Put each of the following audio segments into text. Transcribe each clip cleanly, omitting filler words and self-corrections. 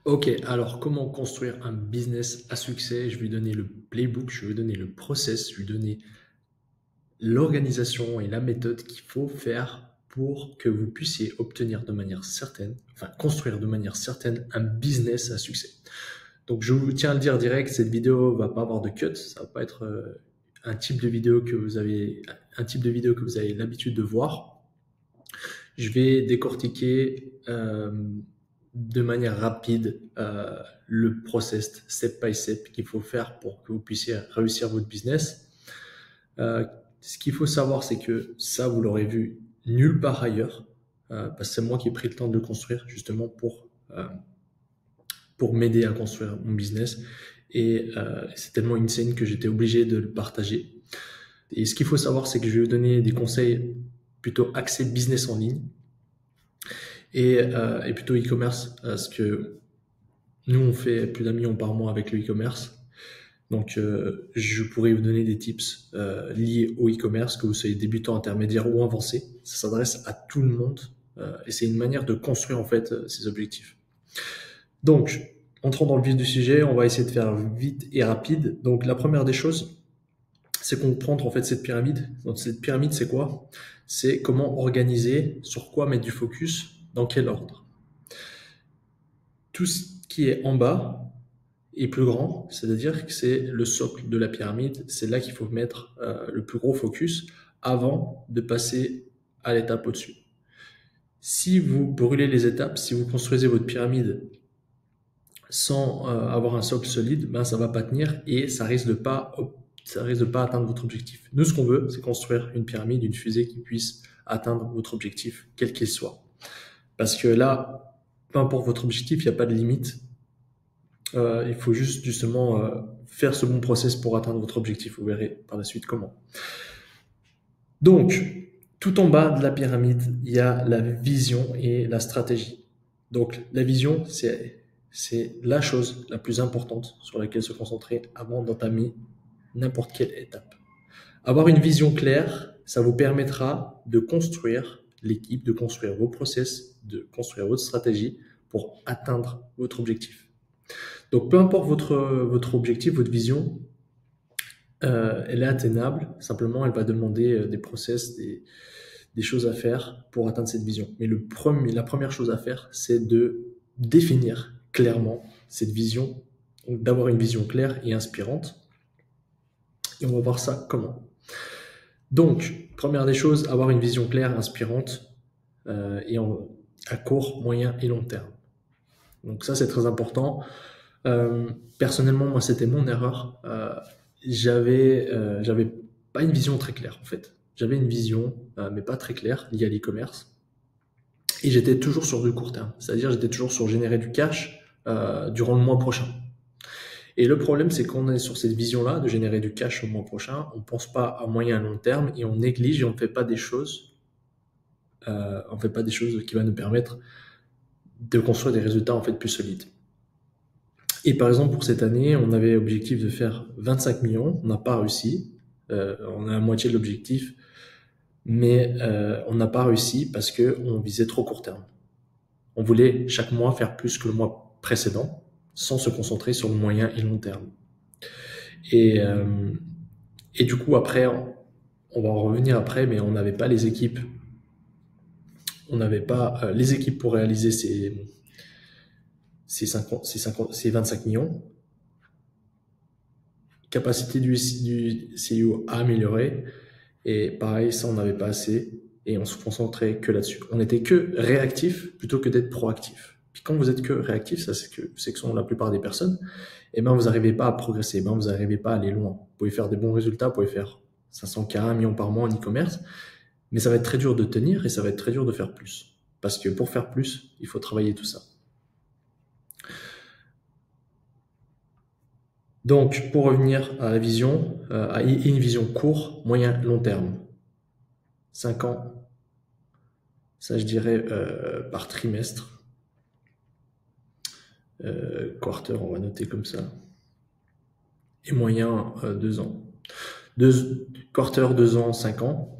Ok, alors comment construire un business à succès? Je vais lui donner le playbook, je vais lui donner le process, je vais lui donner l'organisation et la méthode qu'il faut faire pour que vous puissiez obtenir de manière certaine, enfin construire de manière certaine un business à succès. Donc je vous tiens à le dire direct, cette vidéo va pas avoir de cut, ça va pas être un type de vidéo que vous avez, un type de vidéo que vous avez l'habitude de voir. Je vais décortiquer de manière rapide le process step by step qu'il faut faire pour que vous puissiez réussir votre business. Ce qu'il faut savoir, c'est que ça, vous l'aurez vu nulle part ailleurs, parce que c'est moi qui ai pris le temps de le construire justement pour m'aider à construire mon business. Et c'est tellement insane que j'étais obligé de le partager. Et ce qu'il faut savoir, c'est que je vais vous donner des conseils plutôt axés business en ligne et plutôt e-commerce, parce que nous, on fait plus d'un million par mois avec le e-commerce. Donc, je pourrais vous donner des tips liés au e-commerce, que vous soyez débutant, intermédiaire ou avancé. Ça s'adresse à tout le monde et c'est une manière de construire en fait ses objectifs. Donc, entrons dans le vif du sujet, on va essayer de faire vite et rapide. Donc, la première des choses, c'est comprendre en fait cette pyramide. Donc, cette pyramide, c'est quoi? C'est comment organiser, sur quoi mettre du focus, dans quel ordre. Tout ce qui est en bas est plus grand, c'est-à-dire que c'est le socle de la pyramide, c'est là qu'il faut mettre le plus gros focus avant de passer à l'étape au-dessus. Si vous brûlez les étapes, si vous construisez votre pyramide sans avoir un socle solide, ben ça va pas tenir et ça risque de pas atteindre votre objectif. Nous, ce qu'on veut, c'est construire une pyramide, une fusée qui puisse atteindre votre objectif, quel qu'il soit. Parce que là, peu importe votre objectif, il n'y a pas de limite. Il faut juste justement faire ce bon process pour atteindre votre objectif. Vous verrez par la suite comment. Donc, tout en bas de la pyramide, il y a la vision et la stratégie. Donc, la vision, c'est la chose la plus importante sur laquelle se concentrer avant d'entamer n'importe quelle étape. Avoir une vision claire, ça vous permettra de construire l'équipe, de construire vos process, de construire votre stratégie pour atteindre votre objectif. Donc, peu importe votre objectif, votre vision, elle est atteignable. Simplement, elle va demander des process, des choses à faire pour atteindre cette vision. Mais la première chose à faire, c'est de définir clairement cette vision, donc d'avoir une vision claire et inspirante. Et on va voir ça comment. Donc, première des choses, avoir une vision claire, inspirante, à court, moyen et long terme. Donc ça, c'est très important. Personnellement, moi, c'était mon erreur. J'avais pas une vision très claire en fait. J'avais une vision, mais pas très claire, liée à l'e-commerce. Et j'étais toujours sur du court terme. C'est-à-dire, j'étais toujours sur générer du cash durant le mois prochain. Et le problème, c'est qu'on est sur cette vision-là de générer du cash au mois prochain. On pense pas à moyen et long terme et on néglige et on fait pas des choses. On fait pas des choses qui vont nous permettre de construire des résultats en fait plus solides. Et par exemple, pour cette année, on avait l'objectif de faire 25 millions. On n'a pas réussi. On est à moitié de l'objectif. Mais on n'a pas réussi parce qu'on visait trop court terme. On voulait chaque mois faire plus que le mois précédent sans se concentrer sur le moyen et long terme. Et, euh, et du coup, après, on va en revenir après, mais on n'avait pas les équipes. On n'avait pas les équipes pour réaliser ces 25 millions. Capacité du CEO à améliorer. Et pareil, ça, on n'avait pas assez. Et on se concentrait que là-dessus. On n'était que réactif plutôt que d'être proactif. Puis quand vous êtes que réactif, ça c'est que sont la plupart des personnes, et ben vous n'arrivez pas à progresser, ben vous n'arrivez pas à aller loin. Vous pouvez faire des bons résultats, vous pouvez faire 500K, 1 million par mois en e-commerce, mais ça va être très dur de tenir et ça va être très dur de faire plus. Parce que pour faire plus, il faut travailler tout ça. Donc, pour revenir à la vision, à une vision court, moyen, long terme. 5 ans, ça je dirais par trimestre. Quarter, on va noter comme ça. Et moyen, 2 ans. Quarter, 2 ans, 5 ans.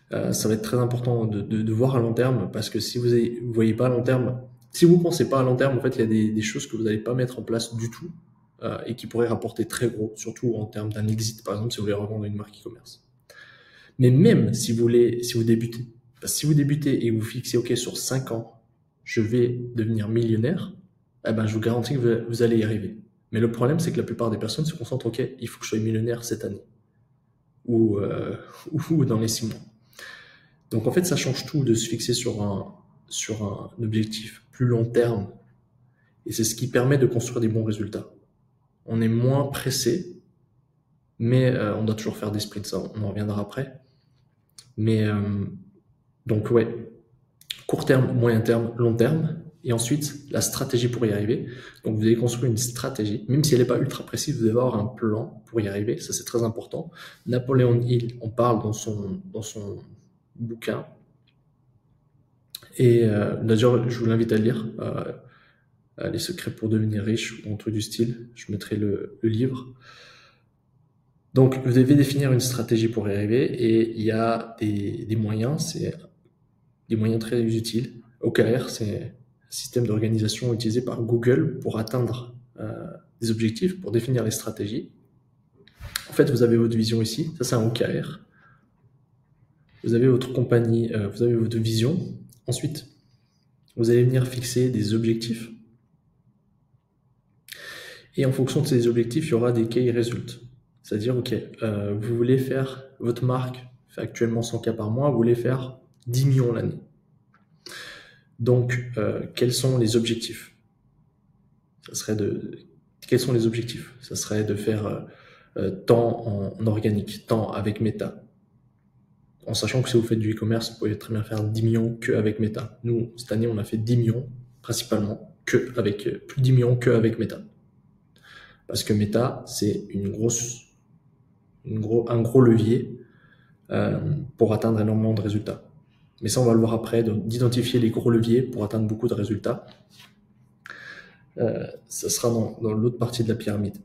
Ça va être très important de voir à long terme parce que si vous ne voyez pas à long terme, Si vous ne pensez pas à long terme, en fait, il y a des choses que vous n'allez pas mettre en place du tout et qui pourraient rapporter très gros, surtout en termes d'un exit, par exemple, si vous voulez revendre une marque e-commerce. Mais même si vous débutez, parce que si vous débutez et vous fixez, OK, sur 5 ans, je vais devenir millionnaire, eh ben, je vous garantis que vous allez y arriver. Mais le problème, c'est que la plupart des personnes se concentrent, OK, il faut que je sois millionnaire cette année ou, ou dans les 6 mois. Donc en fait, ça change tout de se fixer sur un objectif plus long terme. Et c'est ce qui permet de construire des bons résultats. On est moins pressé, mais on doit toujours faire des sprints, ça on en reviendra après. Mais donc ouais, court terme, moyen terme, long terme. Et ensuite, la stratégie pour y arriver. Donc vous allez construire une stratégie, même si elle n'est pas ultra précise, vous devez avoir un plan pour y arriver, ça c'est très important. Napoléon Hill en parle dans son bouquin. Et d'ailleurs, je vous l'invite à le lire, Les secrets pour devenir riche ou un truc du style. Je mettrai le livre. Donc, vous devez définir une stratégie pour y arriver et il y a des moyens, c'est des moyens très utiles. OKR, c'est un système d'organisation utilisé par Google pour atteindre des objectifs, pour définir les stratégies. En fait, vous avez votre vision ici, ça c'est un OKR. Vous avez votre compagnie, vous avez votre vision. Ensuite, vous allez venir fixer des objectifs. Et en fonction de ces objectifs, il y aura des key results. C'est-à-dire, OK, vous voulez faire, votre marque fait actuellement 100K par mois, vous voulez faire 10 millions l'année. Donc, quels sont les objectifs? Quels sont les objectifs? Ça serait de faire tant en organique, tant avec Meta. En sachant que si vous faites du e-commerce, vous pouvez très bien faire 10 millions qu'avec Meta. Nous, cette année, on a fait 10 millions, principalement, plus de 10 millions qu'avec Meta. Parce que Meta, c'est un gros levier pour atteindre énormément de résultats. Mais ça, on va le voir après, d'identifier les gros leviers pour atteindre beaucoup de résultats. Ça sera dans l'autre partie de la pyramide.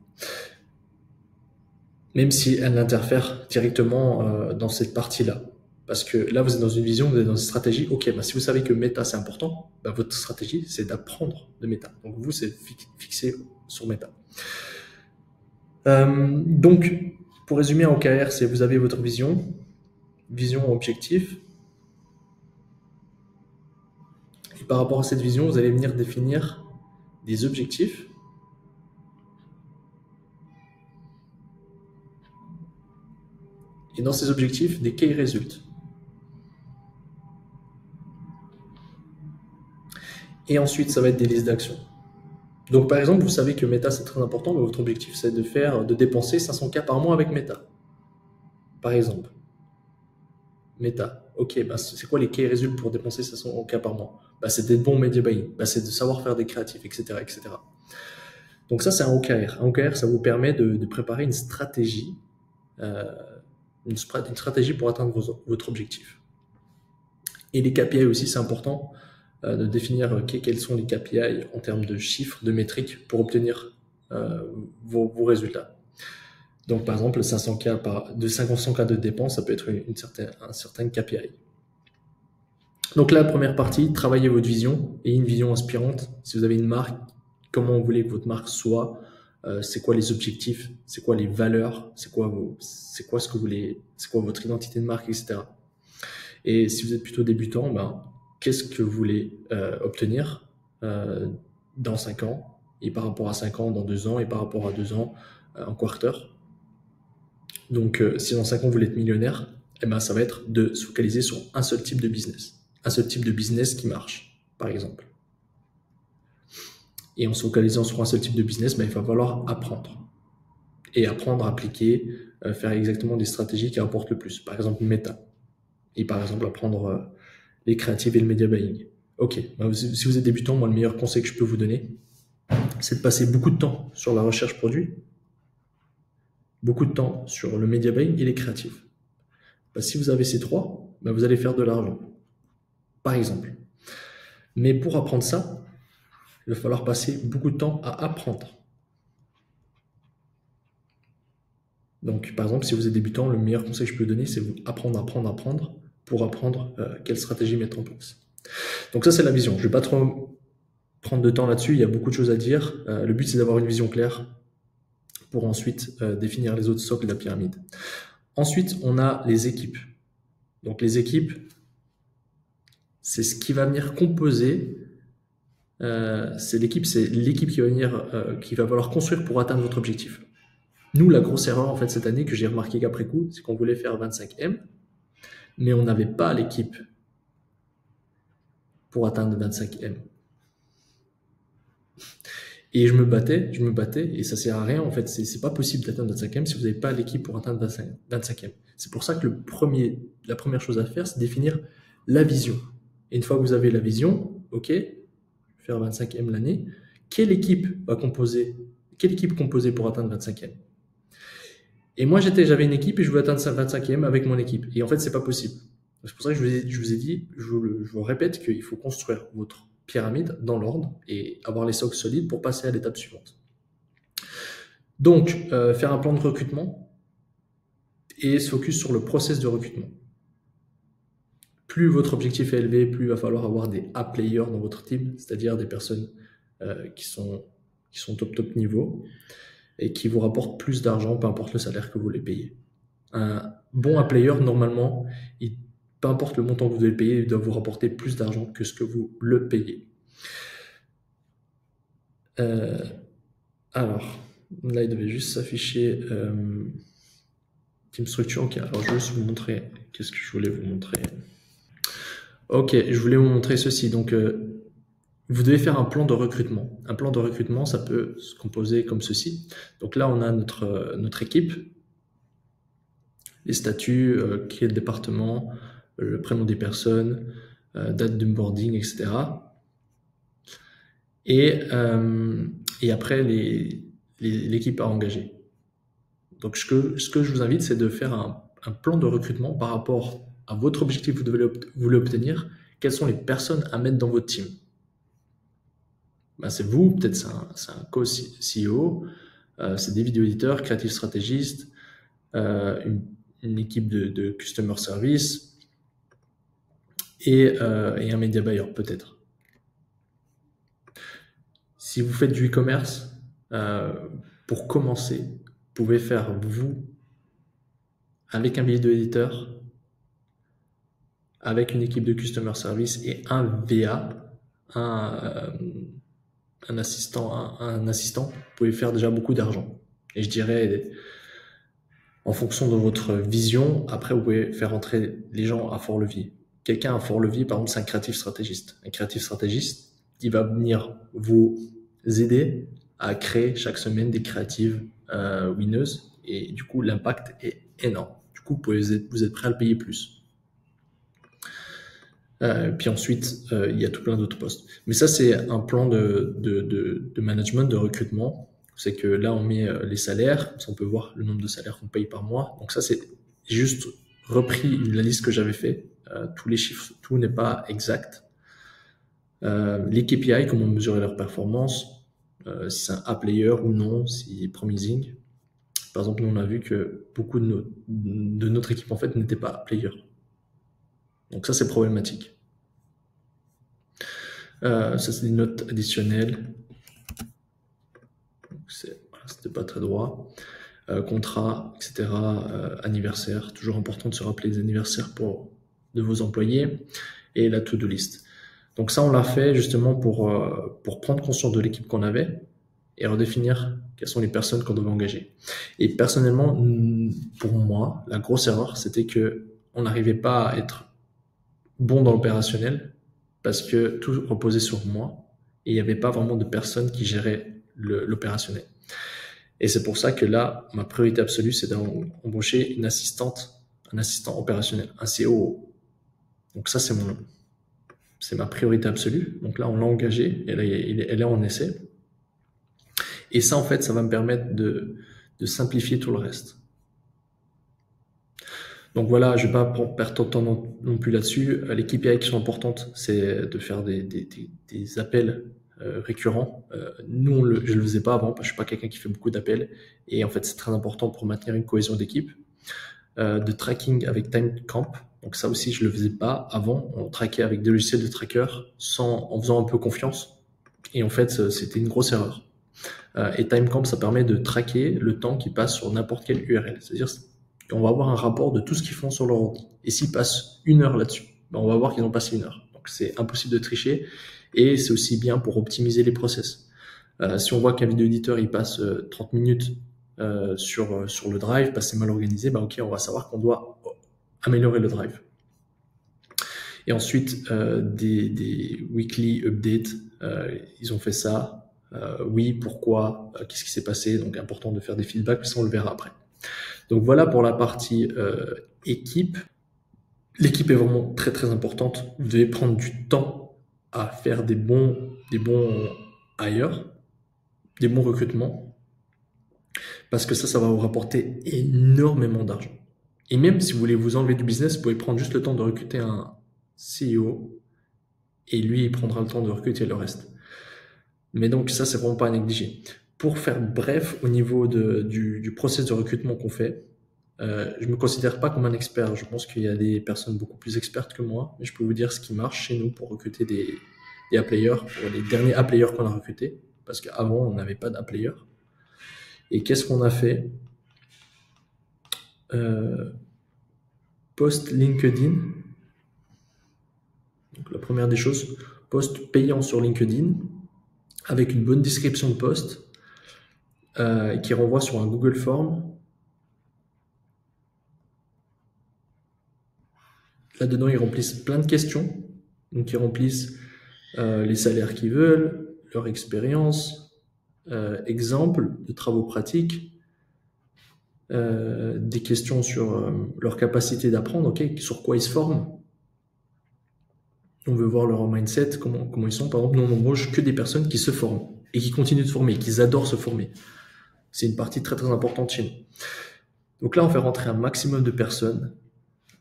Même si elle interfère directement dans cette partie-là. Parce que là, vous êtes dans une vision, vous êtes dans une stratégie. OK, bah, si vous savez que Meta, c'est important, bah, votre stratégie, c'est d'apprendre de Meta. Donc, vous, c'est fixé sur Meta. Donc, pour résumer, en OKR, c'est vous avez votre vision, objectif. Et par rapport à cette vision, vous allez venir définir des objectifs. Et dans ces objectifs, des key results. Et ensuite, ça va être des listes d'actions. Donc, par exemple, vous savez que Meta, c'est très important, mais votre objectif, c'est de dépenser 500K par mois avec Meta. Par exemple. Meta. OK, bah, c'est quoi les key results pour dépenser 500K par mois? Bah, c'est d'être bon media buying, bah, c'est de savoir faire des créatifs, etc., etc. Donc ça, c'est un OKR. Un OKR, ça vous permet de préparer une stratégie, une stratégie pour atteindre votre objectif. Et les KPI aussi, c'est important de définir quels sont les KPI en termes de chiffres, de métriques pour obtenir vos résultats. Donc, par exemple, 500K de dépenses, ça peut être un certain KPI. Donc là, la première partie, travaillez votre vision et une vision inspirante. Si vous avez une marque, comment vous voulez que votre marque soit, c'est quoi les objectifs, c'est quoi les valeurs, c'est quoi ce que vous voulez, c'est quoi votre identité de marque, etc. Et si vous êtes plutôt débutant, ben, qu'est-ce que vous voulez obtenir dans 5 ans, et par rapport à 5 ans, dans 2 ans, et par rapport à 2 ans, en quarter. Donc, si dans 5 ans, vous voulez être millionnaire, eh ben, ça va être de se focaliser sur un seul type de business. Un seul type de business qui marche, par exemple. Et en se focalisant sur un seul type de business, ben, il va falloir apprendre. Et apprendre, appliquer, faire exactement des stratégies qui rapportent le plus. Par exemple, Meta. Et par exemple, apprendre les créatives et le media buying. Ok, ben, si vous êtes débutant, moi, le meilleur conseil que je peux vous donner, c'est de passer beaucoup de temps sur la recherche produit, beaucoup de temps sur le media buying et les créatifs. Ben, si vous avez ces trois, ben, vous allez faire de l'argent. Par exemple. Mais pour apprendre ça, il va falloir passer beaucoup de temps à apprendre. Donc, par exemple, si vous êtes débutant, le meilleur conseil que je peux donner, c'est apprendre pour apprendre quelle stratégie mettre en place. Donc ça, c'est la vision. Je ne vais pas trop prendre de temps là-dessus. Il y a beaucoup de choses à dire. Le but, c'est d'avoir une vision claire pour ensuite définir les autres socles de la pyramide. Ensuite, on a les équipes. Donc les équipes, c'est ce qui va venir composer. C'est l'équipe qui va venir, qui va falloir construire pour atteindre votre objectif. Nous, la grosse erreur en fait cette année que j'ai remarqué qu'après coup, c'est qu'on voulait faire 25M, mais on n'avait pas l'équipe pour atteindre 25M. Et je me battais, et ça sert à rien en fait. C'est pas possible d'atteindre 25M si vous n'avez pas l'équipe pour atteindre 25M. C'est pour ça que la première chose à faire, c'est définir la vision. Et une fois que vous avez la vision, ok, faire 25M l'année, quelle équipe composer pour atteindre 25M? Et moi, j'avais une équipe et je voulais atteindre 25e avec mon équipe. Et en fait, c'est pas possible. C'est pour ça que je vous ai dit, je vous répète qu'il faut construire votre pyramide dans l'ordre et avoir les socles solides pour passer à l'étape suivante. Donc, faire un plan de recrutement et se focus sur le process de recrutement. Plus votre objectif est élevé, plus il va falloir avoir des A-players dans votre team, c'est-à-dire des personnes qui sont top niveau et qui vous rapportent plus d'argent, peu importe le salaire que vous les payez. Un bon A-player, normalement, peu importe le montant que vous devez payer, il doit vous rapporter plus d'argent que ce que vous le payez. Alors, là, il devait juste s'afficher Team Structure. Ok, alors je vais juste vous montrer. Qu'est-ce que je voulais vous montrer? Ok, je voulais vous montrer ceci. Donc, vous devez faire un plan de recrutement. Un plan de recrutement, ça peut se composer comme ceci. Donc là, on a notre équipe, les statuts, qui est le département, le prénom des personnes, date d'onboarding, etc. Et après, l'équipe à engager. Donc, ce que je vous invite, c'est de faire un plan de recrutement par rapport à votre objectif que vous voulez obtenir. Quelles sont les personnes à mettre dans votre team? C'est vous, peut-être c'est un co-CEO, c'est des vidéo-éditeurs, créatifs stratégistes, une équipe de customer service et un media buyer peut-être. Si vous faites du e-commerce, pour commencer, vous pouvez faire vous avec un vidéo-éditeur, avec une équipe de customer service et un VA, un assistant, vous pouvez faire déjà beaucoup d'argent. Et je dirais, en fonction de votre vision, après, vous pouvez faire entrer les gens à fort levier. Quelqu'un à fort levier, par exemple, c'est un créatif stratégiste. Un créatif stratégiste, il va venir vous aider à créer chaque semaine des créatives winneuses. Et du coup, l'impact est énorme. Du coup, vous êtes prêt à le payer plus. Puis ensuite, il y a tout plein d'autres postes. Mais ça, c'est un plan de management, de recrutement. C'est que là, on met les salaires. On peut voir le nombre de salaires qu'on paye par mois. Donc ça, c'est juste repris la liste que j'avais fait. Tous les chiffres, tout n'est pas exact. Les KPI, comment mesurer leur performance, si c'est un A-player ou non, si promising. Par exemple, nous, on a vu que beaucoup de notre équipe, en fait, n'était pas A-player. Donc ça, c'est problématique. Ça, c'est des notes additionnelles. C'était pas très droit. Contrat, etc. Anniversaire. Toujours important de se rappeler les anniversaires de vos employés. Et la to-do list. Donc ça, on l'a fait justement pour prendre conscience de l'équipe qu'on avait et redéfinir quelles sont les personnes qu'on devait engager. Et personnellement, pour moi, la grosse erreur, c'était que on n'arrivait pas à être bon dans l'opérationnel parce que tout reposait sur moi et il n'y avait pas vraiment de personnes qui géraient l'opérationnel. Et c'est pour ça que là, ma priorité absolue, c'est d'embaucher un assistant opérationnel, un COO. Donc ça, c'est ma priorité absolue. Donc là, on l'a engagé, elle est en essai. Et ça, en fait, ça va me permettre de simplifier tout le reste. Donc voilà, je ne vais pas perdre de temps non plus là-dessus. Les KPI qui sont importantes, c'est de faire des appels récurrents. Nous, je ne le faisais pas avant, parce que je ne suis pas quelqu'un qui fait beaucoup d'appels. Et en fait, c'est très important pour maintenir une cohésion d'équipe. De tracking avec TimeCamp. Donc ça aussi, je ne le faisais pas avant. On traquait avec des logiciels de tracker en faisant un peu confiance. Et en fait, c'était une grosse erreur. Et Timecamp, ça permet de traquer le temps qui passe sur n'importe quelle URL. C'est-à-dire qu'on va avoir un rapport de tout ce qu'ils font sur leur ordi. Et s'ils passent 1 heure là-dessus, ben on va voir qu'ils ont passé 1 heure. Donc c'est impossible de tricher. Et c'est aussi bien pour optimiser les process. Si on voit qu'un vidéo éditeur il passe 30 minutes sur le drive, parce que c'est mal organisé, ben ok, on va savoir qu'on doit améliorer le drive. Et ensuite, des weekly updates, ils ont fait ça. Oui, pourquoi, qu'est-ce qui s'est passé? Donc important de faire des feedbacks, mais ça on le verra après. Donc voilà pour la partie équipe. L'équipe est vraiment très très importante. Vous devez prendre du temps à faire des bons hires, des bons recrutements, parce que ça va vous rapporter énormément d'argent. Et même si vous voulez vous enlever du business, vous pouvez prendre juste le temps de recruter un CEO et lui, il prendra le temps de recruter le reste. Mais donc ça, c'est vraiment pas à négliger. Pour faire bref, au niveau du process de recrutement qu'on fait, je me considère pas comme un expert. Je pense qu'il y a des personnes beaucoup plus expertes que moi, mais je peux vous dire ce qui marche chez nous pour recruter des A-players, pour les derniers A-players qu'on a recrutés, parce qu'avant, on n'avait pas d'A-players. Et qu'est-ce qu'on a fait? Post LinkedIn. Donc la première des choses, post payant sur LinkedIn, avec une bonne description de poste, qui renvoie sur un Google Form. Là-dedans, ils remplissent plein de questions. Donc, ils remplissent les salaires qu'ils veulent, leur expérience, exemples de travaux pratiques, des questions sur leur capacité d'apprendre, okay, sur quoi ils se forment. On veut voir leur mindset, comment ils sont. Par exemple, nous, on embauche que des personnes qui se forment et qui continuent de se former, qui adorent se former. C'est une partie très, très importante chez nous. Donc là, on fait rentrer un maximum de personnes,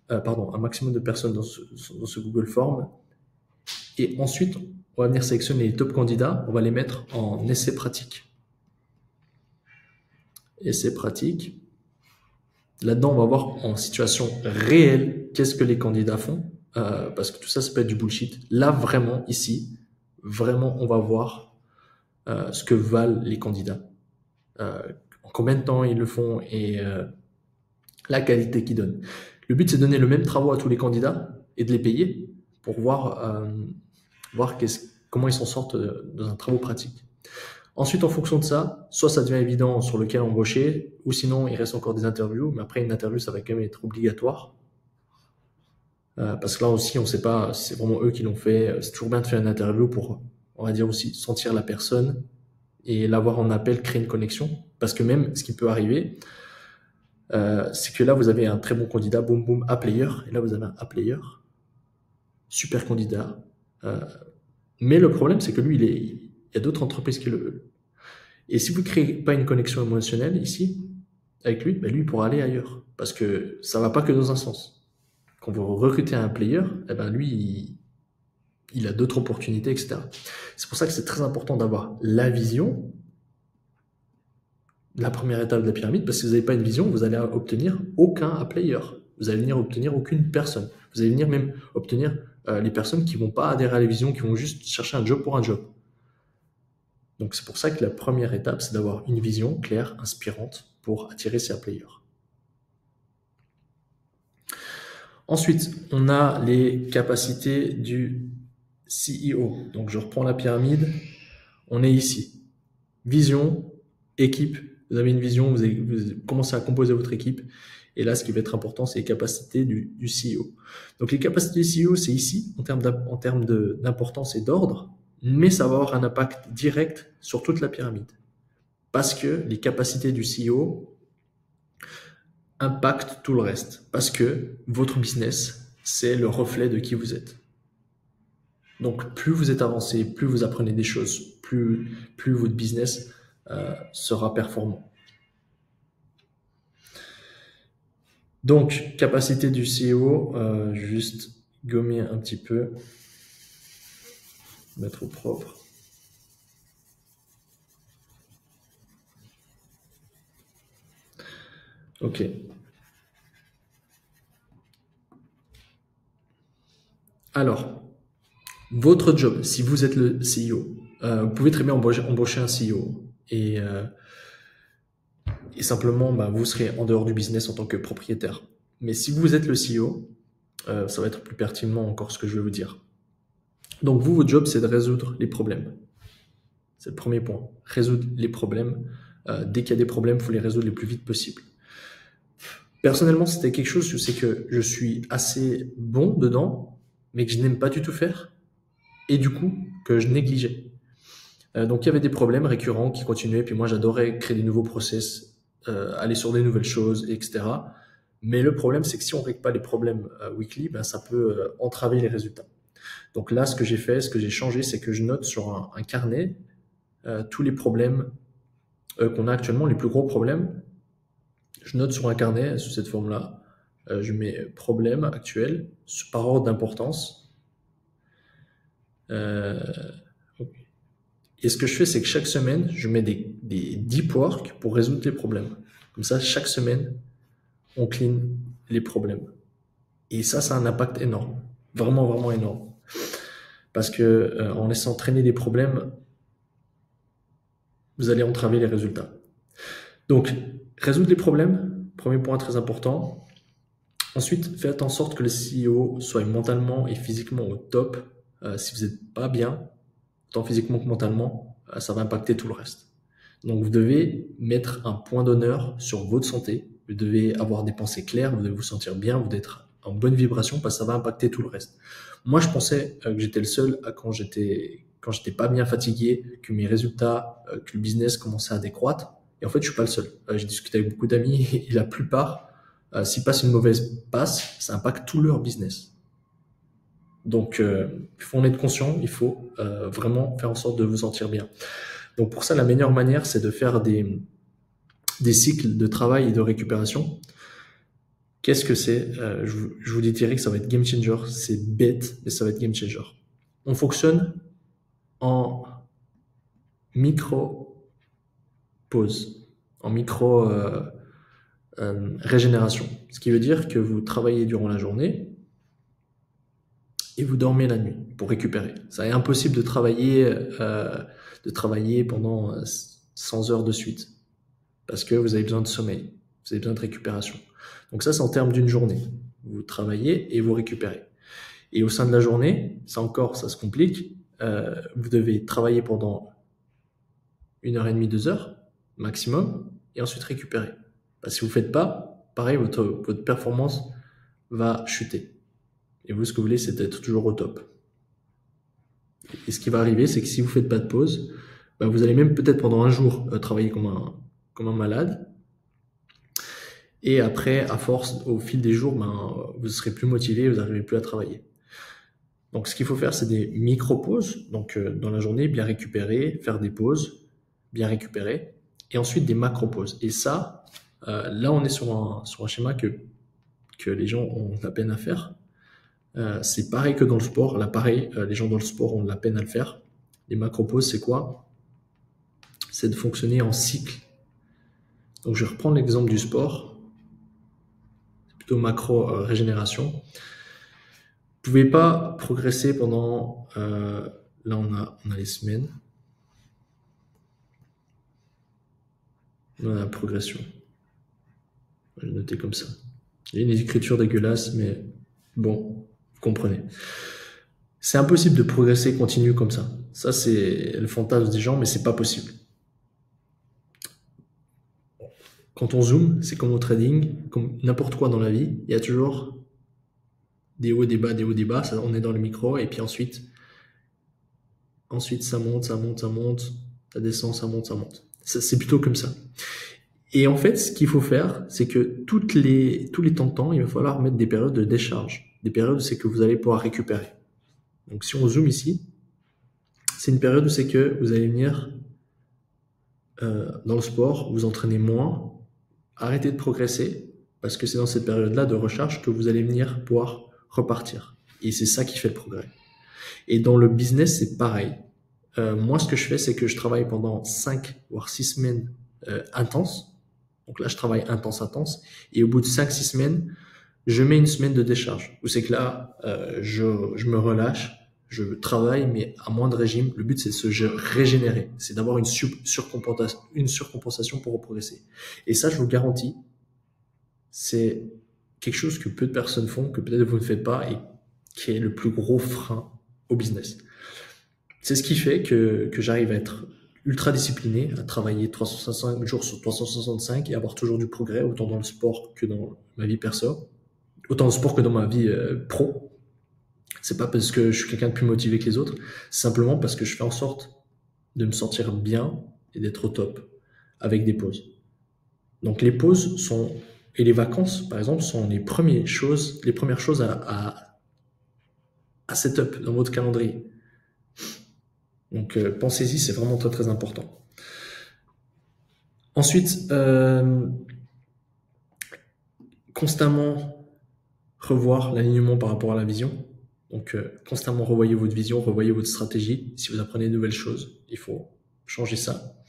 un maximum de personnes dans ce Google Form. Et ensuite, on va venir sélectionner les top candidats, on va les mettre en essai pratique. Essai pratique. Là-dedans, on va voir en situation réelle qu'est-ce que les candidats font, parce que tout ça, ça peut être du bullshit. Là, vraiment, ici, vraiment, on va voir ce que valent les candidats, en combien de temps ils le font et la qualité qu'ils donnent. Le but, c'est de donner le même travail à tous les candidats et de les payer pour voir comment ils s'en sortent dans un travail pratique. Ensuite, en fonction de ça, soit ça devient évident sur lequel embaucher, ou sinon il reste encore des interviews, mais après une interview, ça va quand même être obligatoire. Parce que là aussi, on ne sait pas si c'est vraiment eux qui l'ont fait. C'est toujours bien de faire une interview pour, on va dire aussi, sentir la personne et l'avoir en appel, créer une connexion. Parce que même, ce qui peut arriver, c'est que là, vous avez un très bon candidat, boum boum, A-player, et là, vous avez un A-player, super candidat. Mais le problème, c'est que lui, il y a d'autres entreprises qui le veulent. Et si vous ne créez pas une connexion émotionnelle ici, avec lui, ben lui, il pourra aller ailleurs. Parce que ça ne va pas que dans un sens. Quand vous recrutez un player, eh ben lui, il a d'autres opportunités, etc. C'est pour ça que c'est très important d'avoir la vision, la première étape de la pyramide, parce que si vous n'avez pas une vision, vous allez obtenir aucun player. Vous allez venir obtenir aucune personne. Vous allez venir même obtenir les personnes qui ne vont pas adhérer à la vision, qui vont juste chercher un job pour un job. Donc c'est pour ça que la première étape, c'est d'avoir une vision claire, inspirante pour attirer ces players. Ensuite, on a les capacités du CEO. Donc je reprends la pyramide. On est ici. Vision, équipe. Vous avez une vision, vous commencez à composer votre équipe. Et là, ce qui va être important, c'est les capacités du CEO. Donc les capacités du CEO, c'est ici, en termes d'importance et d'ordre. Mais ça va avoir un impact direct sur toute la pyramide. Parce que les capacités du CEO impactent tout le reste. Parce que votre business, c'est le reflet de qui vous êtes. Donc, plus vous êtes avancé, plus vous apprenez des choses, plus votre business sera performant. Donc, capacité du CEO, juste gommer un petit peu. Mettre au propre. Ok. Alors, votre job, si vous êtes le CEO, Vous pouvez très bien embaucher un CEO et simplement, vous serez en dehors du business en tant que propriétaire. Mais si vous êtes le CEO, ça va être plus pertinent encore ce que je vais vous dire. Donc vous, votre job, c'est de résoudre les problèmes. C'est le premier point. Résoudre les problèmes. Dès qu'il y a des problèmes, il faut les résoudre le plus vite possible. Personnellement, c'était quelque chose, je sais que je suis assez bon dedans, mais que je n'aime pas du tout faire, et du coup, que je négligeais. Donc il y avait des problèmes récurrents qui continuaient, puis moi j'adorais créer des nouveaux process, aller sur des nouvelles choses, etc. Mais le problème, c'est que si on ne règle pas les problèmes weekly, ça peut entraver les résultats. Donc là, ce que j'ai fait, ce que j'ai changé, c'est que je note sur un carnet tous les problèmes qu'on a actuellement, les plus gros problèmes. Je note sur un carnet sous cette forme-là. Je mets problème actuel par ordre d'importance. Et ce que je fais, c'est que chaque semaine, je mets des deep work pour résoudre les problèmes. Comme ça, chaque semaine, on clean les problèmes. Et ça a un impact énorme. Vraiment, vraiment énorme. Parce que en laissant traîner des problèmes, vous allez entraver les résultats. Donc, résoudre les problèmes, premier point très important. Ensuite, faites en sorte que le CEO soit mentalement et physiquement au top. Si vous n'êtes pas bien, tant physiquement que mentalement, ça va impacter tout le reste. Donc, vous devez mettre un point d'honneur sur votre santé. Vous devez avoir des pensées claires, vous devez vous sentir bien, vous devez être en bonne vibration parce que ça va impacter tout le reste. Moi, je pensais que j'étais le seul quand j'étais pas bien fatigué, que mes résultats, que le business commençait à décroître. Et en fait, je suis pas le seul. J'ai discuté avec beaucoup d'amis et la plupart, s'ils passent une mauvaise passe, ça impacte tout leur business. Donc, il faut en être conscient, il faut vraiment faire en sorte de vous sentir bien. Donc, pour ça, la meilleure manière, c'est de faire des cycles de travail et de récupération. Qu'est-ce que c'est je vous dirais que ça va être game changer. C'est bête, mais ça va être game changer. On fonctionne en micro-pause, en micro-régénération. Ce qui veut dire que vous travaillez durant la journée et vous dormez la nuit pour récupérer. Ça est impossible de travailler pendant 100 heures de suite parce que vous avez besoin de sommeil, vous avez besoin de récupération. Donc ça, c'est en termes d'une journée. Vous travaillez et vous récupérez. Et au sein de la journée, ça se complique. Vous devez travailler pendant 1h30, 2 heures maximum, et ensuite récupérer. Parce que si vous ne faites pas, pareil, votre performance va chuter. Et vous, ce que vous voulez, c'est d'être toujours au top. Et ce qui va arriver, c'est que si vous ne faites pas de pause, vous allez même peut-être pendant un jour travailler comme un malade. Et après, à force, au fil des jours, vous serez plus motivé, vous n'arriverez plus à travailler. Donc, ce qu'il faut faire, c'est des micro-pauses. Donc, dans la journée, bien récupérer, faire des pauses, bien récupérer, et ensuite des macro-pauses. Et ça, là, on est sur un schéma que les gens ont de la peine à faire. C'est pareil que dans le sport. Là, pareil, les gens dans le sport ont de la peine à le faire. Les macro-pauses, c'est quoi? C'est de fonctionner en cycle. Donc, je vais reprendre l'exemple du sport. C'est plutôt macro-régénération. Vous ne pouvez pas progresser pendant... là, on a les semaines. On a la progression. Je vais noter comme ça. Il y a une écriture dégueulasse, mais bon, vous comprenez. C'est impossible de progresser continu comme ça. Ça, c'est le fantasme des gens, mais c'est pas possible. Quand on zoome, c'est comme au trading, comme n'importe quoi dans la vie, il y a toujours des hauts, des bas, des hauts, des bas. Ça, on est dans le micro, et puis ensuite ça monte, ça descend, ça monte. C'est plutôt comme ça. Et en fait, ce qu'il faut faire, c'est que tous les temps de temps, il va falloir mettre des périodes de décharge. Des périodes où c'est que vous allez pouvoir récupérer. Donc, si on zoome ici, c'est une période où c'est que vous allez venir dans le sport, vous entraîner moins, arrêter de progresser, parce que c'est dans cette période-là de recharge que vous allez venir pouvoir repartir. Et c'est ça qui fait le progrès. Et dans le business, c'est pareil. Moi, ce que je fais, c'est que je travaille pendant 5 voire 6 semaines intenses. Donc là, je travaille intense. Et au bout de 5-6 semaines, je mets une semaine de décharge. Où c'est que là, je me relâche, je travaille, mais à moins de régime. Le but, c'est de se régénérer. C'est d'avoir une surcompensation pour progresser. Et ça, je vous garantis, c'est quelque chose que peu de personnes font, que peut-être vous ne faites pas et qui est le plus gros frein au business. C'est ce qui fait que j'arrive à être ultra discipliné, à travailler 365 jours sur 365 et avoir toujours du progrès, autant dans le sport que dans ma vie perso, autant dans le sport que dans ma vie pro. C'est pas parce que je suis quelqu'un de plus motivé que les autres, c'est simplement parce que je fais en sorte de me sentir bien et d'être au top avec des pauses. Donc les pauses sont et les vacances, par exemple, sont les premières choses à setup dans votre calendrier. Donc pensez-y, c'est vraiment très très important. Ensuite, constamment revoir l'alignement par rapport à la vision. Donc constamment revoyez votre vision, revoyez votre stratégie. Si vous apprenez de nouvelles choses, il faut changer ça.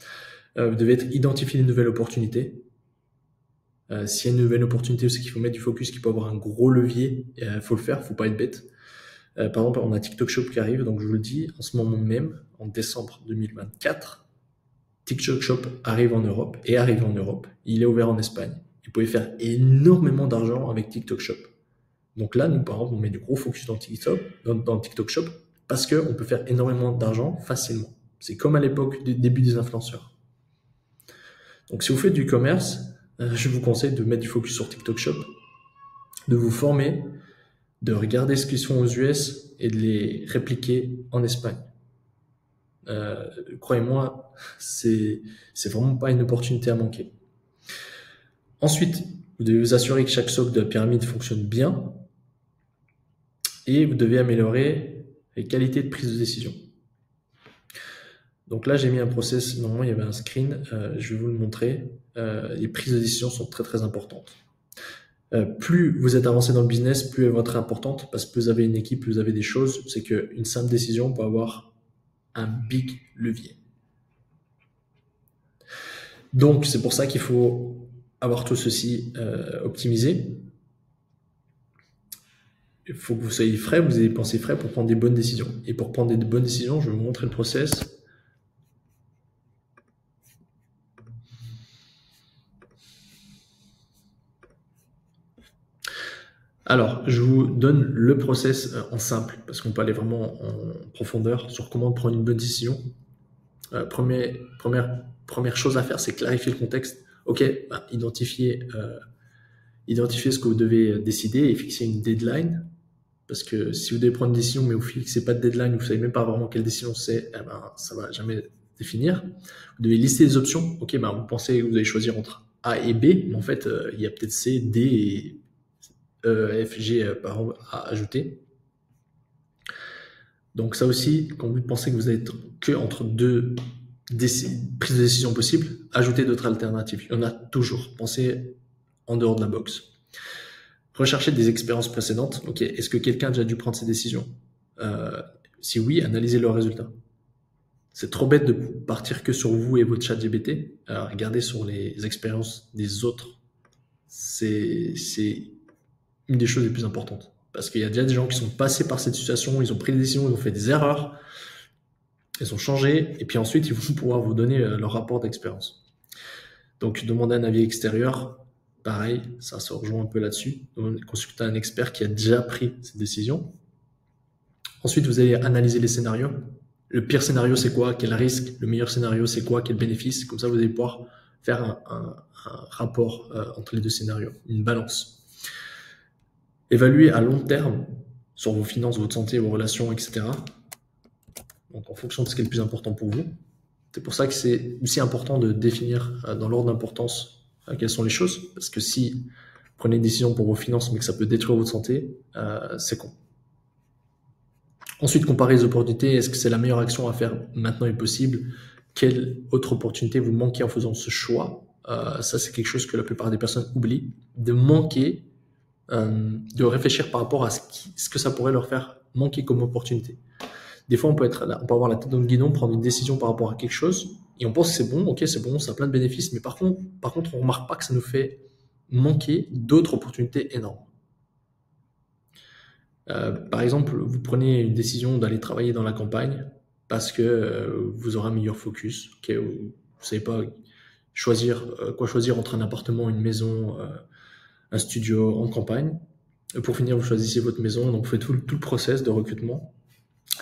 Vous devez identifier de nouvelles opportunités. S'il y a une nouvelle opportunité, c'est qu'il faut mettre du focus, qu'il peut avoir un gros levier. Il faut le faire, il ne faut pas être bête. Par exemple, on a TikTok Shop qui arrive, donc je vous le dis, en ce moment même, en décembre 2024, TikTok Shop arrive en Europe. Il est ouvert en Espagne. Vous pouvez faire énormément d'argent avec TikTok Shop. Donc là, nous, par exemple, on met du gros focus dans TikTok Shop parce qu'on peut faire énormément d'argent facilement. C'est comme à l'époque du début des influenceurs. Donc si vous faites du commerce, je vous conseille de mettre du focus sur TikTok Shop, de vous former, de regarder ce qu'ils font aux US et de les répliquer en Espagne. Croyez-moi, c'est vraiment pas une opportunité à manquer. Ensuite, vous devez vous assurer que chaque socle de la pyramide fonctionne bien et vous devez améliorer les qualités de prise de décision. Donc là, j'ai mis un process, normalement il y avait un screen, je vais vous le montrer. Les prises de décision sont très très importantes. Plus vous êtes avancé dans le business, plus elles vont être importantes parce que plus vous avez une équipe, plus vous avez des choses. C'est qu'une simple décision peut avoir un big levier. Donc c'est pour ça qu'il faut avoir tout ceci optimisé. Il faut que vous soyez frais, vous ayez pensé frais pour prendre des bonnes décisions. Et pour prendre des bonnes décisions, je vais vous montrer le process. Alors, je vous donne le process en simple, parce qu'on peut aller vraiment en profondeur sur comment prendre une bonne décision. Première chose à faire, c'est clarifier le contexte. Ok, identifier ce que vous devez décider et fixer une deadline. Parce que si vous devez prendre une décision, mais vous ne fixez pas de deadline, vous ne savez même pas vraiment quelle décision c'est, ça ne va jamais définir. Vous devez lister les options. Ok, vous pensez que vous allez choisir entre A et B, mais en fait, il y a peut-être C, D et F, G à ajouter. Donc ça aussi, quand vous pensez que vous n'êtes que entre deux prises de décision possibles, ajoutez d'autres alternatives. Il y en a toujours. Pensez en dehors de la box. Recherchez des expériences précédentes. Ok, est-ce que quelqu'un a déjà dû prendre ces décisions? Si oui, analysez leurs résultats. C'est trop bête de partir que sur vous et votre chat GPT. Regardez sur les expériences des autres. C'est une des choses les plus importantes. Parce qu'il y a déjà des gens qui sont passés par cette situation, ils ont pris des décisions, ils ont fait des erreurs, ils ont changé, et puis ensuite, ils vont pouvoir vous donner leur rapport d'expérience. Donc, demandez un avis extérieur, pareil, ça se rejoint un peu là-dessus. Consultez un expert qui a déjà pris cette décision. Ensuite, vous allez analyser les scénarios. Le pire scénario, c'est quoi? Quel risque? Le meilleur scénario, c'est quoi? Quel bénéfice? Comme ça, vous allez pouvoir faire un rapport entre les deux scénarios, une balance. Évaluer à long terme sur vos finances, votre santé, vos relations, etc. Donc, en fonction de ce qui est le plus important pour vous. C'est pour ça que c'est aussi important de définir dans l'ordre d'importance quelles sont les choses. Parce que si vous prenez une décision pour vos finances, mais que ça peut détruire votre santé, c'est con. Ensuite, comparer les opportunités. Est-ce que c'est la meilleure action à faire maintenant et possible? Quelle autre opportunité vous manquez en faisant ce choix? Ça, c'est quelque chose que la plupart des personnes oublient. De manquer, de réfléchir par rapport à ce que ça pourrait leur faire manquer comme opportunité. Des fois, on peut avoir la tête dans le guidon, prendre une décision par rapport à quelque chose, et on pense que c'est bon, ok, c'est bon, ça a plein de bénéfices, mais par contre, on remarque pas que ça nous fait manquer d'autres opportunités énormes. Par exemple, vous prenez une décision d'aller travailler dans la campagne parce que vous aurez un meilleur focus. Ok, vous ne savez pas quoi choisir entre un appartement, une maison, un studio en campagne. Pour finir, vous choisissez votre maison, donc vous faites tout le process de recrutement,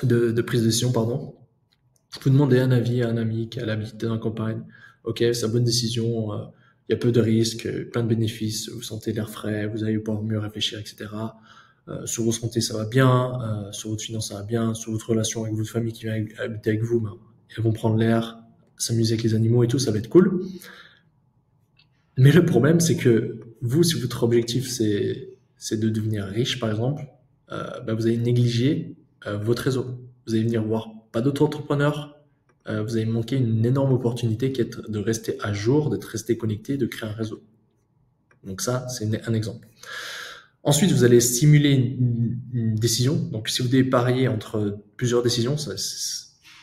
de prise de décision, pardon. Vous demandez un avis à un ami qui a l'habité dans la campagne. Ok, c'est une bonne décision, il y a peu de risques, plein de bénéfices, vous sentez l'air frais, vous allez pouvoir mieux réfléchir, etc. Sur votre santé, ça va bien, sur votre finance, ça va bien, sur votre relation avec votre famille qui vient habiter avec vous, ben, elles vont prendre l'air, s'amuser avec les animaux et tout, ça va être cool. Mais le problème, c'est que vous, si votre objectif, c'est de devenir riche, par exemple, ben, vous allez négliger votre réseau. Vous allez venir voir pas d'autres entrepreneurs, vous allez manquer une énorme opportunité qui est de rester à jour, d'être resté connecté, de créer un réseau. Donc ça, c'est un exemple. Ensuite, vous allez simuler une décision. Donc, si vous devez parier entre plusieurs décisions,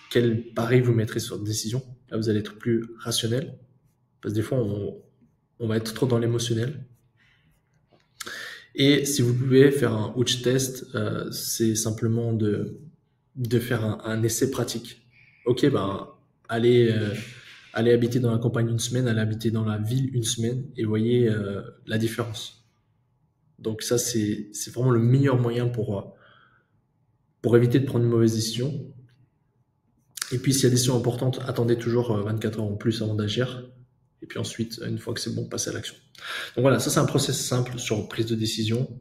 quel pari vous mettrez sur une décision? Là, vous allez être plus rationnel. Parce que des fois, on va être trop dans l'émotionnel. Et si vous pouvez faire un ouch test, c'est simplement de faire un essai pratique. Ok, ben, allez, allez habiter dans la campagne une semaine, allez habiter dans la ville une semaine et voyez la différence. Donc ça, c'est vraiment le meilleur moyen pour éviter de prendre une mauvaise décision. Et puis, s'il y a des décisions importantes, attendez toujours 24 heures en plus avant d'agir. Et puis ensuite, une fois que c'est bon, passez à l'action. Donc voilà, ça c'est un process simple sur prise de décision.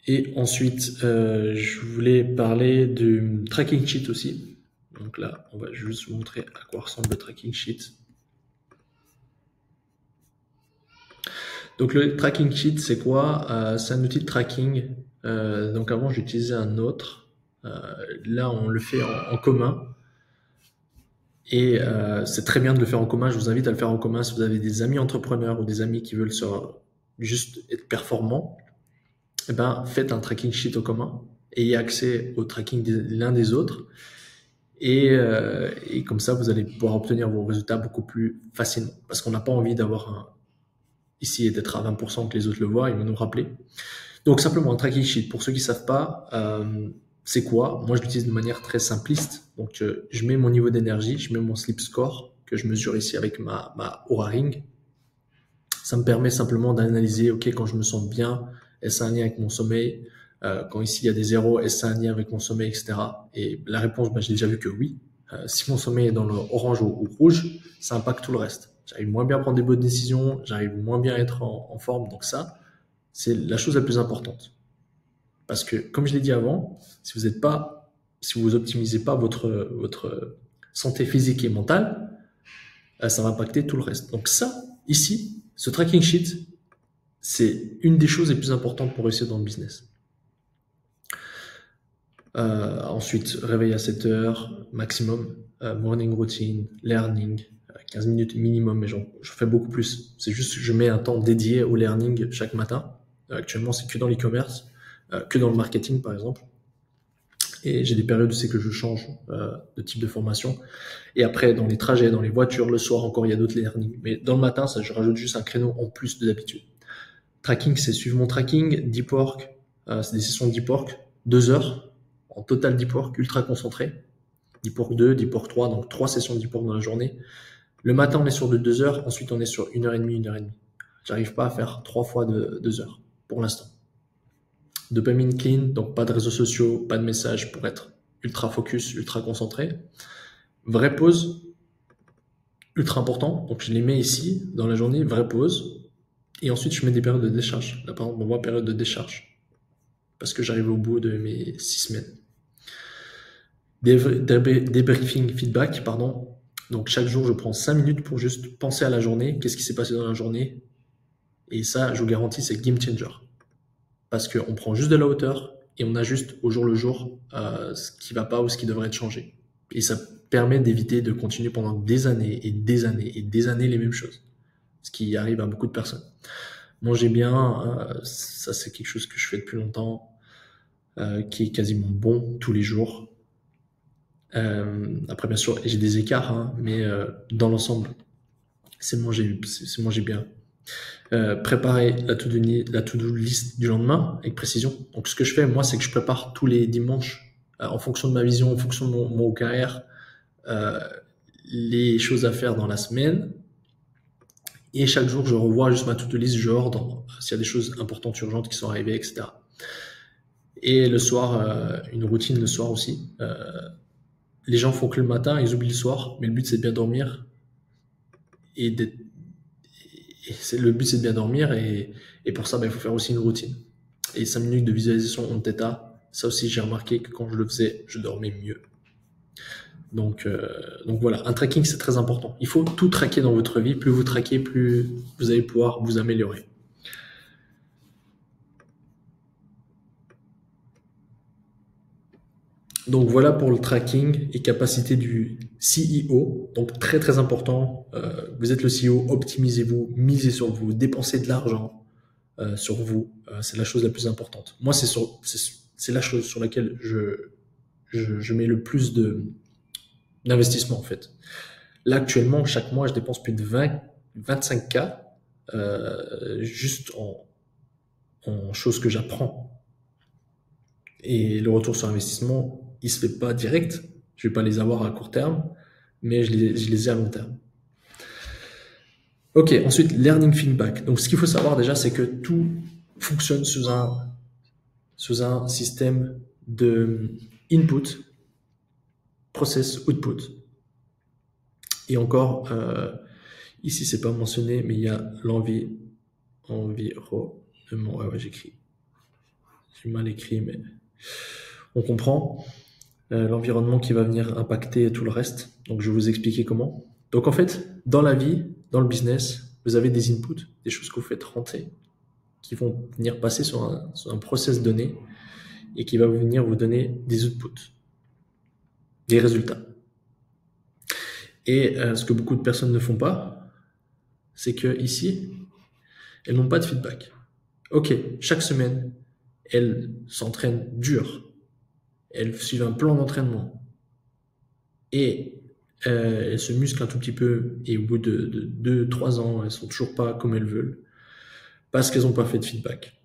Et ensuite, je voulais parler du tracking sheet aussi. Donc là, on va juste vous montrer à quoi ressemble le tracking sheet. Donc le tracking sheet, c'est quoi? C'est un outil de tracking. Donc avant, j'utilisais un autre. Là, on le fait en commun. Et c'est très bien de le faire en commun. Je vous invite à le faire en commun si vous avez des amis entrepreneurs ou des amis qui veulent juste être performants. Eh ben, faites un tracking sheet au commun. Ayez accès au tracking l'un des autres. Et comme ça, vous allez pouvoir obtenir vos résultats beaucoup plus facilement. Parce qu'on n'a pas envie d'avoir ici et d'être à 20% que les autres le voient, ils vont nous rappeler. Donc simplement un tracking sheet, pour ceux qui ne savent pas, c'est quoi? Moi je l'utilise de manière très simpliste. Donc je mets mon niveau d'énergie, je mets mon sleep score que je mesure ici avec ma Oura Ring. Ça me permet simplement d'analyser, ok, quand je me sens bien, est-ce un lien avec mon sommeil? Quand ici il y a des zéros, est-ce un lien avec mon sommeil, etc. Et la réponse, j'ai déjà vu que oui. Si mon sommeil est dans le orange ou rouge, ça impacte tout le reste. J'arrive moins bien à prendre des bonnes décisions, j'arrive moins bien à être en forme. Donc ça, c'est la chose la plus importante. Parce que, comme je l'ai dit avant, si vous optimisez pas votre santé physique et mentale, ça va impacter tout le reste. Donc ça, ici, ce tracking sheet, c'est une des choses les plus importantes pour réussir dans le business. Ensuite, réveil à 7 heures maximum, morning routine, learning, 15 minutes minimum, mais je fais beaucoup plus. C'est juste que je mets un temps dédié au learning chaque matin. Actuellement, c'est que dans l'e-commerce, que dans le marketing, par exemple. Et j'ai des périodes où c'est que je change de type de formation. Et après, dans les trajets, dans les voitures, le soir encore, il y a d'autres learning. Mais dans le matin, ça, je rajoute juste un créneau en plus de d'habitude. Tracking, c'est suivre mon tracking. Deep work, c'est des sessions de deep work, 2 heures en total deep work, ultra concentré. Deep work 2, deep work 3, donc 3 sessions de deep work dans la journée. Le matin, on est sur de 2 heures. Ensuite, on est sur 1h30, 1h30. J'arrive pas à faire 3 fois de 2 heures pour l'instant. Dopamine clean, donc pas de réseaux sociaux, pas de messages pour être ultra focus, ultra concentré. Vraie pause, ultra important. Donc je les mets ici dans la journée, vraie pause. Et ensuite je mets des périodes de décharge. Là par exemple, moi période de décharge. Parce que j'arrive au bout de mes 6 semaines. Débriefing feedback, pardon. Donc chaque jour je prends 5 minutes pour juste penser à la journée, qu'est-ce qui s'est passé dans la journée. Et ça, je vous garantis, c'est game changer. Parce qu'on prend juste de la hauteur et on ajuste au jour le jour ce qui va pas ou ce qui devrait être changé. Et ça permet d'éviter de continuer pendant des années et des années et des années les mêmes choses. Ce qui arrive à beaucoup de personnes. Manger bien, ça c'est quelque chose que je fais depuis longtemps, qui est quasiment bon tous les jours. Après, bien sûr, j'ai des écarts, hein, mais dans l'ensemble, c'est manger bien. Préparer la to-do list du lendemain avec précision. Donc, ce que je fais, moi, c'est que je prépare tous les dimanches, en fonction de ma vision, en fonction de mon carrière, euh, les choses à faire dans la semaine. Et chaque jour, je revois juste ma to-do list, je ordre s'il y a des choses importantes, urgentes qui sont arrivées, etc. Et le soir, une routine le soir aussi. Les gens font que le matin, ils oublient le soir, mais le but c'est de bien dormir. Et, le but c'est de bien dormir, et pour ça, il faut faire aussi une routine. Et 5 minutes de visualisation en theta, ça aussi j'ai remarqué que quand je le faisais, je dormais mieux. Donc voilà, un tracking c'est très important. Il faut tout traquer dans votre vie. Plus vous traquez, plus vous allez pouvoir vous améliorer. Donc voilà pour le tracking et capacité du CEO. Donc très très important. Vous êtes le CEO, optimisez-vous, misez sur vous, dépensez de l'argent sur vous. C'est la chose la plus importante. Moi c'est la chose sur laquelle je mets le plus d'investissement en fait. Là actuellement chaque mois je dépense plus de 25K juste en choses que j'apprends. Et le retour sur investissement, il se fait pas direct. Je vais pas les avoir à court terme, mais je les ai à long terme. Ok, ensuite, learning feedback. Donc, ce qu'il faut savoir déjà, c'est que tout fonctionne sous un système de input, process, output. Et encore, ici, c'est pas mentionné, mais il y a environnement. Ouais, j'écris. J'ai mal écrit, mais on comprend. L'environnement qui va venir impacter tout le reste. Donc, je vais vous expliquer comment. Donc, en fait, dans la vie, dans le business, vous avez des inputs, des choses que vous faites rentrer, qui vont venir passer sur un process donné et qui va venir vous donner des outputs, des résultats. Et ce que beaucoup de personnes ne font pas, c'est que ici, elles n'ont pas de feedback. Ok, chaque semaine, elles s'entraînent dur, elles suivent un plan d'entraînement et elles se musclent un tout petit peu, et au bout de 2-3 ans, elles sont toujours pas comme elles veulent parce qu'elles n'ont pas fait de feedback.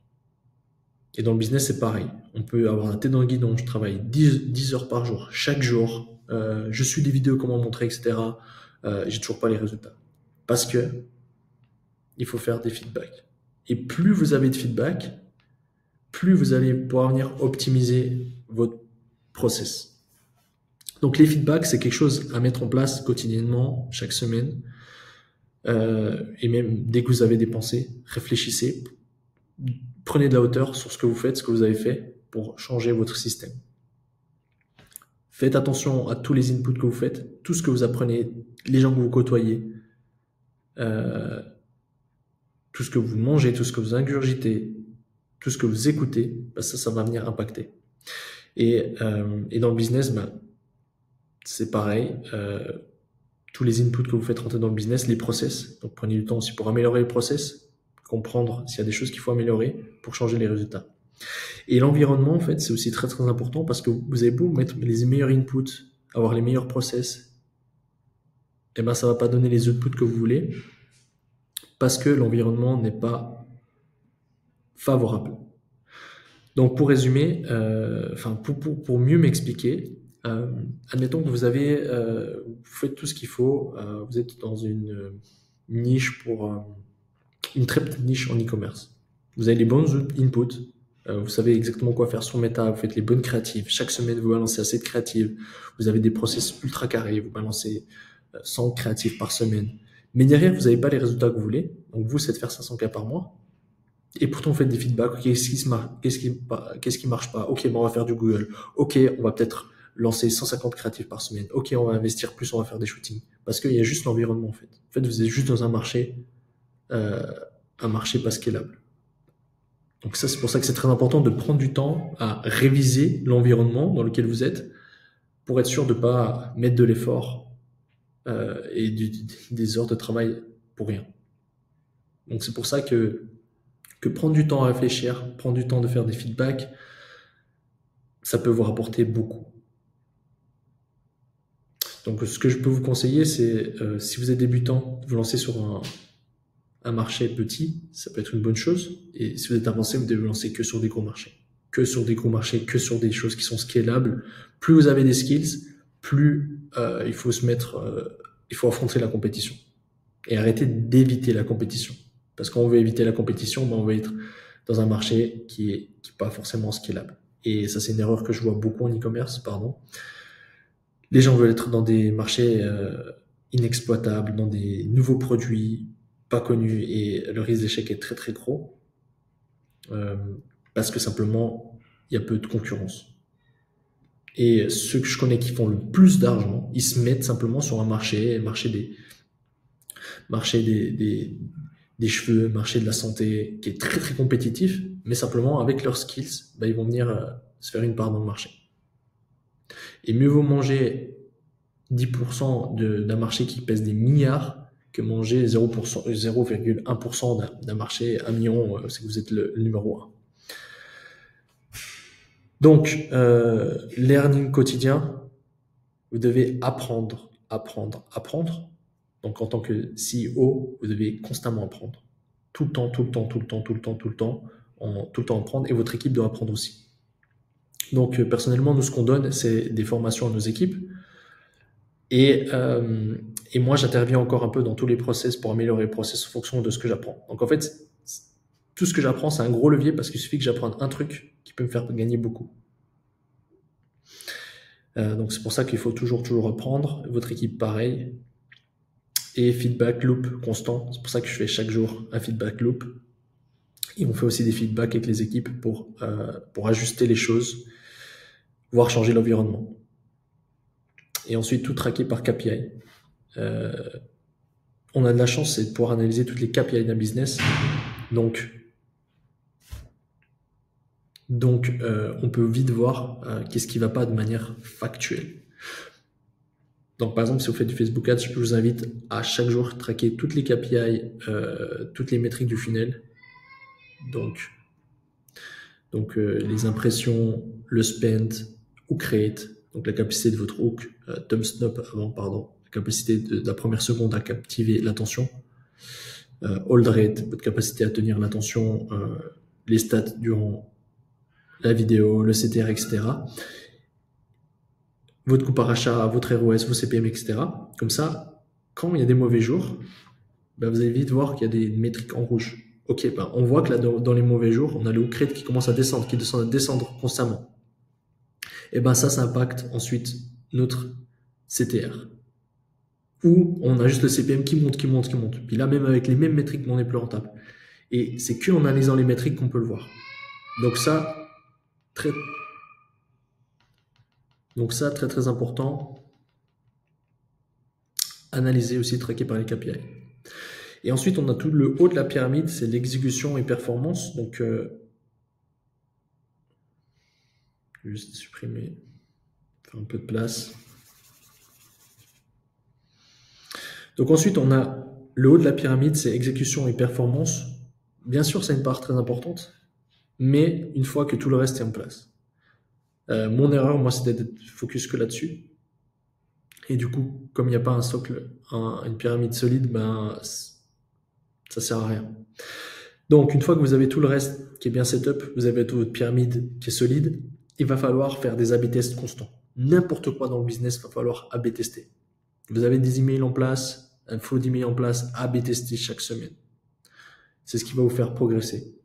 Et dans le business, c'est pareil. On peut avoir la tête dans le guidon, je travaille 10 heures par jour, chaque jour, je suis des vidéos, comment montrer, etc. J'ai toujours pas les résultats. Parce que il faut faire des feedbacks. Et plus vous avez de feedback, plus vous allez pouvoir venir optimiser votre process. Donc les feedbacks, c'est quelque chose à mettre en place quotidiennement, chaque semaine. Et même dès que vous avez des pensées, réfléchissez, prenez de la hauteur sur ce que vous faites, ce que vous avez fait pour changer votre système. Faites attention à tous les inputs que vous faites, tout ce que vous apprenez, les gens que vous côtoyez, tout ce que vous mangez, tout ce que vous ingurgitez, tout ce que vous écoutez, ça va venir impacter. Et dans le business, c'est pareil. Tous les inputs que vous faites rentrer dans le business, les process. Donc prenez du temps aussi pour améliorer les process, comprendre s'il y a des choses qu'il faut améliorer pour changer les résultats. Et l'environnement, en fait, c'est aussi très très important parce que vous avez beau mettre les meilleurs inputs, avoir les meilleurs process, et ça va pas donner les outputs que vous voulez parce que l'environnement n'est pas favorable. Donc pour résumer, pour mieux m'expliquer, admettons que vous faites tout ce qu'il faut, vous êtes dans une niche une très petite niche en e-commerce. Vous avez les bons inputs, vous savez exactement quoi faire sur Meta, vous faites les bonnes créatives. Chaque semaine, vous balancez assez de créatives. Vous avez des process ultra carrés, vous balancez 100 créatives par semaine. Mais derrière, vous n'avez pas les résultats que vous voulez. Donc vous, c'est de faire 500K par mois. Et pourtant, vous faites des feedbacks. Ok, qu'est-ce qui marche pas? Ok, on va faire du Google. Ok, on va peut-être lancer 150 créatifs par semaine. Ok, on va investir plus, on va faire des shootings. Parce qu'il y a juste l'environnement, en fait. En fait, vous êtes juste dans un marché pas scalable. Donc ça, c'est pour ça que c'est très important de prendre du temps à réviser l'environnement dans lequel vous êtes pour être sûr de ne pas mettre de l'effort et des heures de travail pour rien. Donc c'est pour ça que prendre du temps à réfléchir, prendre du temps de faire des feedbacks, ça peut vous rapporter beaucoup. Donc, ce que je peux vous conseiller, c'est si vous êtes débutant, vous lancer sur un marché petit, ça peut être une bonne chose. Et si vous êtes avancé, vous devez vous lancer que sur des gros marchés. Que sur des gros marchés, que sur des choses qui sont scalables. Plus vous avez des skills, plus il faut il faut affronter la compétition. Et arrêter d'éviter la compétition. Parce qu'on veut éviter la compétition, on veut être dans un marché qui est pas forcément scalable. Et ça, c'est une erreur que je vois beaucoup en e-commerce, pardon. Les gens veulent être dans des marchés inexploitables, dans des nouveaux produits pas connus, et le risque d'échec est très très gros euh, parce que simplement il y a peu de concurrence. Et ceux que je connais qui font le plus d'argent, ils se mettent simplement sur un marché des cheveux, marché de la santé, qui est très très compétitif, mais simplement avec leurs skills, ils vont venir se faire une part dans le marché. Et mieux vaut manger 10% d'un marché qui pèse des milliards que manger 0,1% d'un marché 1 million, c'est que vous êtes le numéro 1. Donc, learning quotidien, vous devez apprendre. Donc, en tant que CEO, vous devez constamment apprendre. Tout le temps apprendre, et votre équipe doit apprendre aussi. Donc, personnellement, nous, ce qu'on donne, c'est des formations à nos équipes. Et moi, j'interviens encore un peu dans tous les process pour améliorer les process en fonction de ce que j'apprends. Donc, en fait, tout ce que j'apprends, c'est un gros levier parce qu'il suffit que j'apprenne un truc qui peut me faire gagner beaucoup. Donc, c'est pour ça qu'il faut toujours apprendre. Votre équipe, pareil. Et feedback loop constant. C'est pour ça que je fais chaque jour un feedback loop. Et on fait aussi des feedbacks avec les équipes pour ajuster les choses, voire changer l'environnement. Et ensuite, tout traquer par KPI. On a de la chance, c'est de pouvoir analyser toutes les KPI d'un business. Donc on peut vite voir qu'est-ce qui ne va pas de manière factuelle. Donc, par exemple, si vous faites du Facebook Ads, je vous invite à chaque jour traquer toutes les KPI, toutes les métriques du funnel. Donc les impressions, le spend, hook rate, donc la capacité de votre hook, thumbs up la capacité de la première seconde à captiver l'attention, hold rate, votre capacité à tenir l'attention, les stats durant la vidéo, le CTR, etc. Votre coût par achat, votre ROS, vos CPM, etc. Comme ça, quand il y a des mauvais jours, vous allez vite voir qu'il y a des métriques en rouge. Ok, on voit que là, dans les mauvais jours, on a le hook rate qui commence à descendre, constamment. Et ça impacte ensuite notre CTR. Ou on a juste le CPM qui monte. Puis là, même avec les mêmes métriques, on n'est plus rentable. Et c'est qu'en analysant les métriques qu'on peut le voir. Donc ça, très important. Analyser aussi, traquer par les KPI. Et ensuite, on a tout le haut de la pyramide, c'est l'exécution et performance. Donc, je vais juste supprimer, faire un peu de place. Donc ensuite, on a le haut de la pyramide, c'est exécution et performance. Bien sûr, c'est une part très importante, mais une fois que tout le reste est en place. Mon erreur, moi, c'était d'être focus que là-dessus. Et du coup, comme il n'y a pas un socle, une pyramide solide, ça sert à rien. Donc, une fois que vous avez tout le reste qui est bien setup, vous avez toute votre pyramide qui est solide, il va falloir faire des A/B tests constants. N'importe quoi dans le business, il va falloir A/B tester. Vous avez des emails en place, un flow d'emails en place, A/B tester chaque semaine. C'est ce qui va vous faire progresser.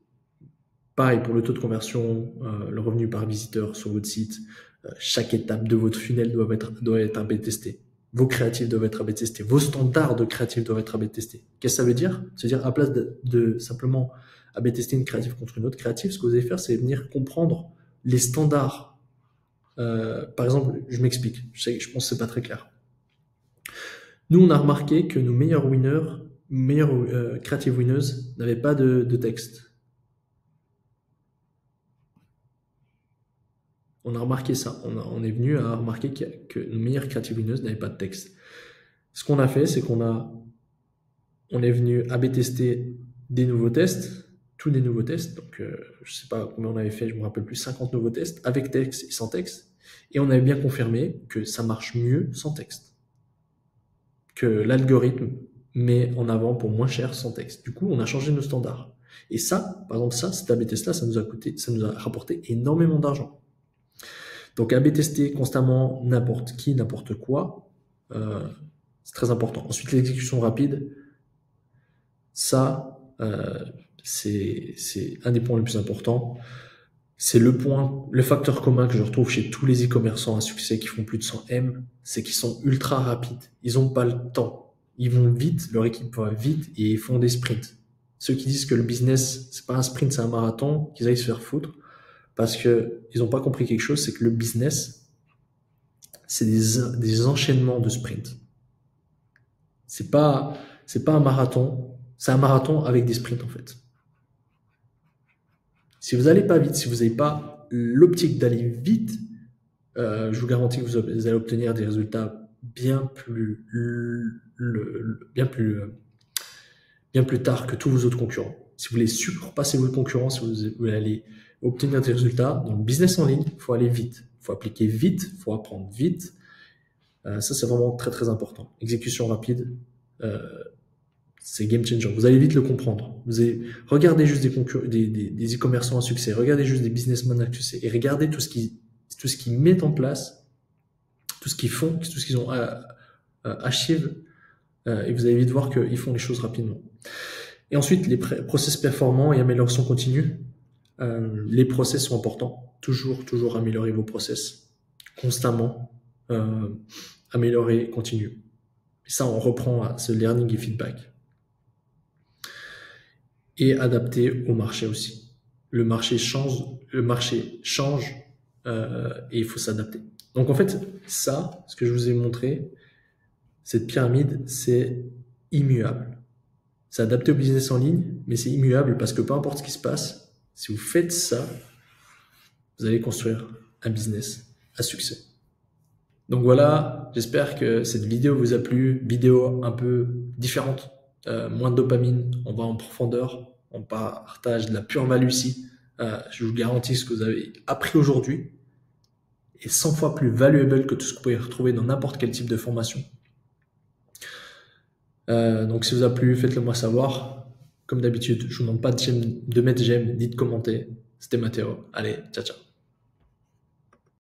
Pareil pour le taux de conversion, le revenu par visiteur sur votre site. Chaque étape de votre funnel doit être A/B testé. Vos créatifs doivent être A/B testés. Vos standards de créatifs doivent être A/B testés. Qu'est-ce que ça veut dire? C'est-à-dire, à place de simplement A/B tester une créative contre une autre créative, ce que vous allez faire, c'est venir comprendre les standards. Par exemple, je m'explique. Je pense que c'est pas très clair. Nous, on a remarqué que nos meilleurs creative winners n'avaient pas de texte. On a remarqué ça. On est venu à remarquer que nos meilleurs creative winners n'avaient pas de texte. Ce qu'on a fait, c'est on est venu A/B tester des nouveaux tests, tous des nouveaux tests. Donc, je ne sais pas combien on avait fait, je ne me rappelle plus, 50 nouveaux tests avec texte et sans texte. Et on avait bien confirmé que ça marche mieux sans texte. que l'algorithme met en avant pour moins cher sans texte. Du coup, on a changé nos standards. Et ça, par exemple, cet A/B test-là, ça nous a rapporté énormément d'argent. Donc, A/B tester constamment n'importe qui, n'importe quoi, c'est très important. Ensuite, l'exécution rapide, ça, c'est un des points les plus importants. C'est le facteur commun que je retrouve chez tous les e-commerçants à succès qui font plus de 100 M, c'est qu'ils sont ultra rapides. Ils n'ont pas le temps. Ils vont vite, leur équipe va vite et ils font des sprints. Ceux qui disent que le business, c'est pas un sprint, c'est un marathon, qu'ils aillent se faire foutre parce que ils n'ont pas compris quelque chose, c'est que le business, c'est des enchaînements de sprints. C'est pas un marathon, c'est un marathon avec des sprints en fait. Si vous n'allez pas vite, si vous n'avez pas l'optique d'aller vite, je vous garantis que vous allez obtenir des résultats bien plus tard que tous vos autres concurrents. Si vous voulez surpasser vos concurrents, si vous voulez aller obtenir des résultats dans le business en ligne, il faut aller vite. Il faut appliquer vite, il faut apprendre vite. Ça, c'est vraiment très, très important. Exécution rapide, c'est game changer. Vous allez vite le comprendre. Regardez juste des e-commerçants à succès, regardez juste des businessmen à succès et regardez tout ce qu'ils mettent en place, tout ce qu'ils font, tout ce qu'ils ont achieve, et vous allez vite voir qu'ils font les choses rapidement. Et ensuite, les process performants et amélioration continue. Les process sont importants. Toujours améliorer vos process. Constamment. Améliorer continue. Et ça, on reprend à ce learning et feedback. Et adapter au marché aussi. Le marché change et il faut s'adapter. Donc en fait, ça, ce que je vous ai montré, cette pyramide, c'est immuable. C'est adapté au business en ligne, mais c'est immuable parce que peu importe ce qui se passe, si vous faites ça, vous allez construire un business à succès. Donc voilà, j'espère que cette vidéo vous a plu. Vidéo un peu différente, moins de dopamine, on va en profondeur, on partage de la pure value ici. Je vous garantis ce que vous avez appris aujourd'hui est 100 fois plus valuable que tout ce que vous pouvez retrouver dans n'importe quel type de formation. Donc si vous a plu, faites-le moi savoir. Comme d'habitude, je vous demande pas de mettre j'aime ni de commenter. C'était Mathéo. Allez, ciao ciao.